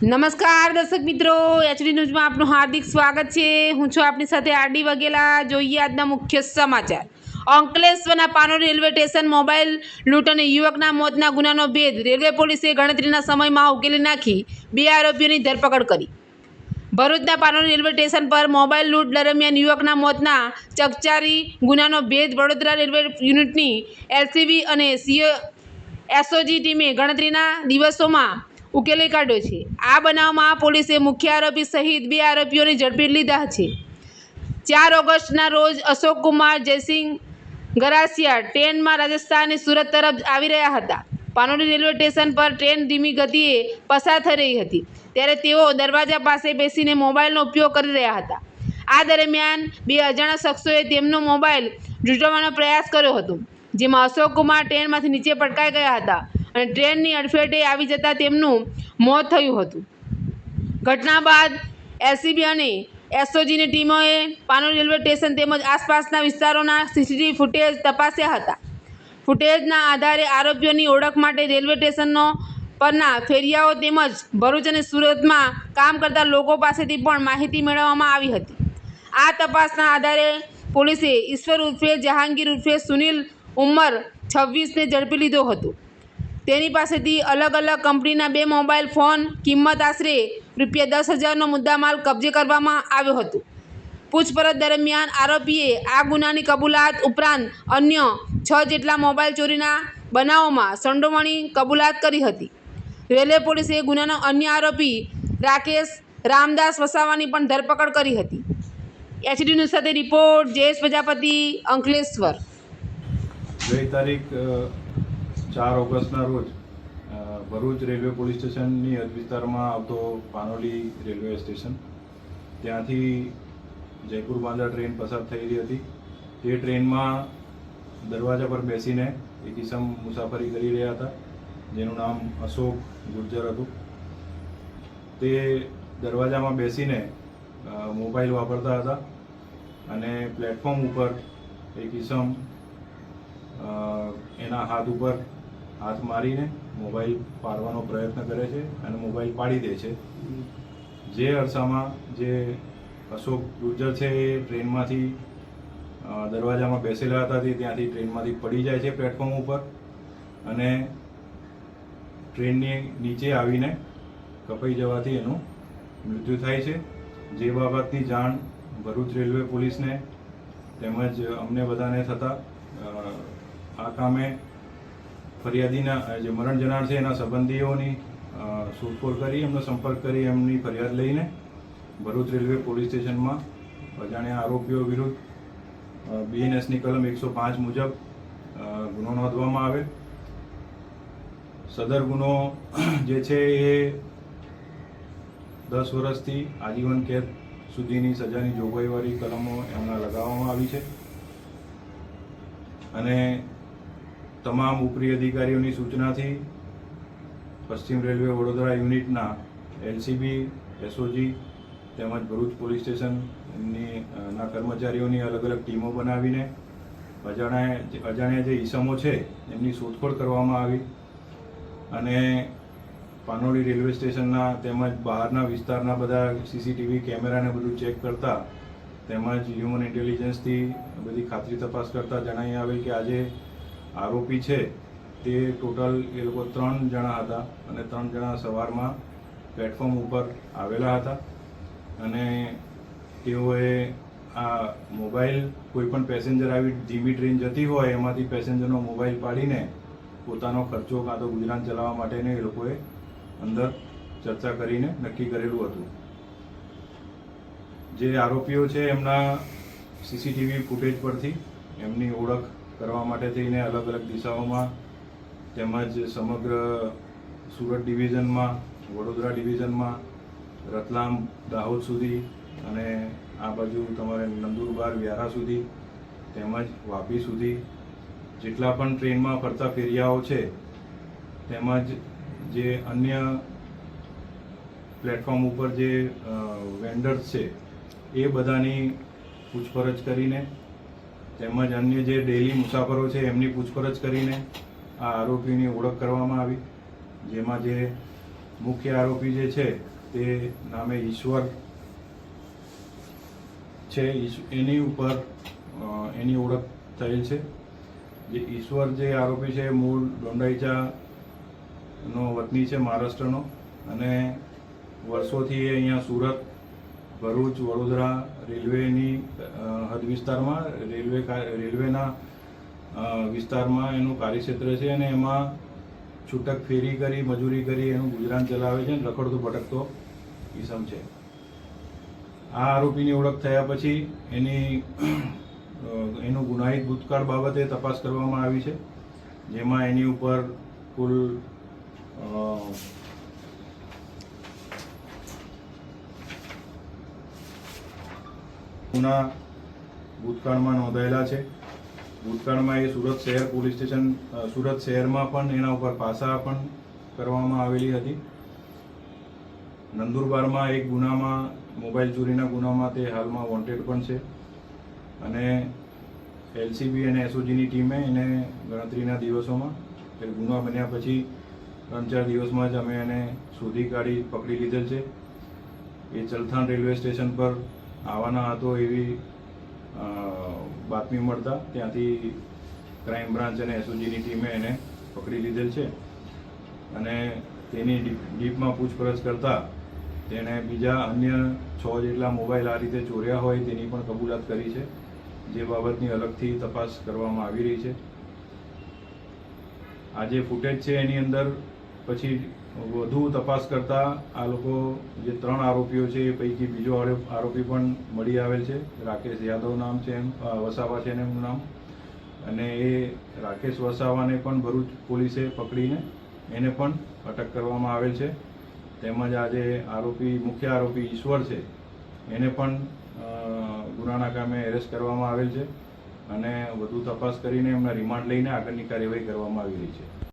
નમસ્કાર દર્શક મિત્રો, એચડી ન્યૂઝમાં આપનું હાર્દિક સ્વાગત છે। હું છું આપની સાથે આરડી વાઘેલા। જોઈએ આજના મુખ્ય સમાચાર। અંકલેશ્વરના પાનોલી રેલવે સ્ટેશન મોબાઈલ લૂંટ અને યુવકના મોતના ગુનાનો ભેદ રેલવે પોલીસે ગણતરીના સમયમાં ઉકેલી નાખી 2 આરોપીઓની ધરપકડ કરી। ભરૂચના પાનોલી રેલવે સ્ટેશન પર મોબાઈલ લૂંટ દરમિયાન યુવકના મોતના ચકચારી ગુનાનો ભેદ વડોદરા રેલવે યુનિટની એલસીબી અને એસઓજી ટીમે ગણતરીના દિવસોમાં ઉકેલી કાઢ્યો છે। આ બનાવમાં પોલીસે મુખ્ય આરોપી સહિત 2 આરોપીઓને ઝડપી લીધા છે। 4 ઓગસ્ટના રોજ અશોક કુમાર જયસિંહ ગરાસિયા ટ્રેનમાં રાજસ્થાનની સુરત તરફ આવી રહ્યા હતા। પાનોલી રેલવે સ્ટેશન પર ટ્રેન ધીમી ગતિએ પસાર થઈ રહી હતી, ત્યારે તેઓ દરવાજા પાસે બેસીને મોબાઈલનો ઉપયોગ કરી રહ્યા હતા। આ દરમિયાન 2 અજાણ્યા શખ્સોએ તેમનો મોબાઈલ લૂંટવાનો પ્રયાસ કર્યો હતો, જેમાં અશોક કુમાર ટ્રેનમાંથી નીચે પટકાઈ ગયા હતા અને ટ્રેનની અડફેટે આવી જતાં તેમનું મોત થયું હતું। ઘટના બાદ એલસીબી અને એસઓજીની ટીમોએ પાનોલી રેલવે સ્ટેશન તેમજ આસપાસના વિસ્તારોના સીસીટીવી ફૂટેજ તપાસ્યા હતા। ફૂટેજના આધારે આરોપીઓની ઓળખ માટે રેલવે સ્ટેશનો પરના ફેરિયાઓ તેમજ ભરૂચ અને સુરતમાં કામ કરતા લોકો પાસેથી પણ માહિતી મેળવવામાં આવી હતી। આ તપાસના આધારે પોલીસે ઈશ્વર ઉર્ફે જહાંગીર ઉર્ફે સુનિલ ઉંમર 26ને ઝડપી લીધો હતો। તેની પાસેથી અલગ અલગ કંપનીના 2 મોબાઈલ ફોન, કિંમત આશરે ₹10,000નો મુદ્દામાલ કબજે કરવામાં આવ્યો હતો। પૂછપરછ દરમિયાન આરોપીએ આ ગુનાની કબૂલાત ઉપરાંત અન્ય 6 જેટલા મોબાઈલ ચોરીના બનાવોમાં સંડોવણી કબૂલાત કરી હતી। રેલવે પોલીસે ગુનાનો અન્ય આરોપી રાકેશ રામદાસ વસાવાની પણ ધરપકડ કરી હતી। એચડી ન્યૂઝ સાથે રિપોર્ટ જયેશ પ્રજાપતિ, અંકલેશ્વર। ગઈ તારીખ 4 ઓગસ્ટના રોજ ભરૂચ રેલવે પોલીસ સ્ટેશનની હદ વિસ્તારમાં આવતો પાનોલી રેલવે સ્ટેશન, ત્યાંથી જયપુર બાંદ્રા ટ્રેન પસાર થઈ રહી હતી। તે ટ્રેનમાં દરવાજા પર બેસીને એક ઈસમ મુસાફરી કરી રહ્યા હતા, જેનું નામ અશોક ગુર્જર હતું। તે દરવાજામાં બેસીને મોબાઈલ વાપરતા હતા અને પ્લેટફોર્મ ઉપર એક ઈસમ એના હાથ ઉપર હાથ મારીને મોબાઈલ પાડવાનો પ્રયત્ન કરે છે અને મોબાઈલ પાડી દે છે। જે અરસામાં જે અશોક ગુર્જર છે એ ટ્રેનમાંથી દરવાજામાં બેસેલા હતા તે ત્યાંથી ટ્રેનમાંથી પડી જાય છે પ્લેટફોર્મ ઉપર અને ટ્રેનની નીચે આવીને કપાઈ જવાથી એનું મૃત્યુ થાય છે। જે બાબતની જાણ ભરૂચ રેલવે પોલીસને તેમજ અમને બધાને થતાં આ કામે ફરિયાદીના જે મરણ જનાર છે એના સંબંધીઓની શોધખોળ કરી એમનો સંપર્ક કરી એમની ફરિયાદ લઈને ભરૂચ રેલવે પોલીસ સ્ટેશનમાં અજાણ્યા આરોપીઓ વિરુદ્ધ બીએનએસની કલમ 105 મુજબ ગુનો નોંધવામાં આવેલ। સદર ગુનો જે છે એ 10 વર્ષથી આજીવન કેદ સુધીની સજાની જોગવાઈવાળી કલમો એમના લગાવવામાં આવી છે અને તમામ ઉપરી અધિકારીઓની સૂચનાથી પશ્ચિમ રેલવે વડોદરા યુનિટના એલસીબી, એસઓજી તેમજ ભરૂચ પોલીસ સ્ટેશનની કર્મચારીઓની અલગ અલગ ટીમો બનાવીને અજાણ્યા જે ઈસમો છે એમની શોધખોળ કરવામાં આવી અને પાનોલી રેલવે સ્ટેશનના તેમજ બહારના વિસ્તારના બધા સીસીટીવી કેમેરાને બધું ચેક કરતા તેમજ હ્યુમન ઇન્ટેલિજન્સથી બધી ખાતરી તપાસ કરતા જણાઈ આવેલ કે આજે આરોપી છે તે ટોટલ એ લોકો 3 જણા હતા અને 3 જણા સવારમાં પ્લેટફોર્મ ઉપર આવેલા હતા અને તેઓએ આ મોબાઈલ કોઈ પણ પેસેન્જર આવી ધીમી ટ્રેન જતી હોય એમાંથી પેસેન્જરનો મોબાઈલ પાડીને પોતાનો ખર્ચો કાં તો ગુજરાન ચલાવવા માટેને એ લોકોએ અંદર ચર્ચા કરીને નક્કી કરેલું હતું। જે આરોપીઓ છે એમના સીસીટીવી ફૂટેજ પરથી એમની ઓળખ કરવા માટે થઈને અલગ અલગ દિશાઓમાં તેમજ સમગ્ર સુરત ડિવિઝનમાં, વડોદરા ડિવિઝનમાં, રતલામ, દાહોદ સુધી અને આ બાજુ તમારે નંદુરબાર, વ્યારા સુધી તેમજ વાપી સુધી જેટલા પણ ટ્રેનમાં ફરતા ફેરિયાઓ છે તેમજ જે અન્ય પ્લેટફોર્મ ઉપર જે વેન્ડર્સ છે એ બધાની પૂછપરછ કરીને તેમજ અન્ય જે ડેલી મુસાફરો છે એમની પૂછપરછ કરીને આ આરોપીની ઓળખ કરવામાં આવી, જેમાં જે મુખ્ય આરોપી જે છે તે નામે ઈશ્વર છે, એની ઉપર એની ઓળખ થયેલ છે. જે ઈશ્વર જે આરોપી છે મૂળ દોંડાઈચાનો વતની છે, મહારાષ્ટ્રનો, અને વર્ષોથી એ અહીંયા સુરત, ભરૂચ, વડોદરા રેલવેની હદ વિસ્તારમાં રેલવેના વિસ્તારમાં એનું કાર્યક્ષેત્ર છે અને એમાં છૂટક ફેરી કરી, મજૂરી કરી એનું ગુજરાન ચલાવે છે. રખડતો ભટકતો ઈસમ છે. આ આરોપીની ઓળખ થયા પછી એનું ગુનાહિત ભૂતકાળ બાબતે તપાસ કરવામાં આવી છે, જેમાં એની ઉપર કુલ ગુના ભૂતકાળમાં નોંધાયેલા છે. ભૂતકાળમાં એ સુરત શહેર પોલીસ સ્ટેશન, સુરત શહેરમાં પણ એના ઉપર પાસા પણ કરવામાં આવેલી હતી. નંદુરબારમાં એક ગુનામાં, મોબાઈલ ચોરીના ગુનામાં તે હાલમાં વોન્ટેડ પણ છે. અને એલસીબી અને એસઓજીની ટીમે એને ગણતરીના દિવસોમાં, એટલે ગુના બન્યા પછી 3-4 દિવસમાં જ અમે એને શોધી કાઢી પકડી લીધેલ છે. એ ચલથાણ રેલવે સ્ટેશન પર આવવાના હતો એવી બાતમી મળતા ત્યાંથી ક્રાઇમ બ્રાન્ચ અને એસઓજીની ટીમે એને પકડી લીધેલ છે. અને તેની ડીપમાં પૂછપરછ કરતા તેણે બીજા અન્ય 6 જેટલા મોબાઈલ આ રીતે ચોર્યા હોય તેની પણ કબૂલાત કરી છે, જે બાબતની અલગથી તપાસ કરવામાં આવી રહી છે. આ જે ફૂટેજ છે એની અંદર પછી વધુ તપાસ કરતા આ લોકો જે 3 આરોપીઓ છે એ પૈકી બીજો આરોપી પણ મળી આવેલ છે. રાકેશ યાદવ નામ છે, વસાવા છે એનું નામ. અને એ રાકેશ વસાવાને પણ ભરૂચ પોલીસે પકડીને એને પણ અટક કરવામાં આવેલ છે. તેમજ આ જે મુખ્ય આરોપી ઈશ્વર છે એને પણ ગુનાના કામે એરેસ્ટ કરવામાં આવેલ છે અને વધુ તપાસ કરીને એમના રિમાન્ડ લઈને આગળની કાર્યવાહી કરવામાં આવી રહી છે.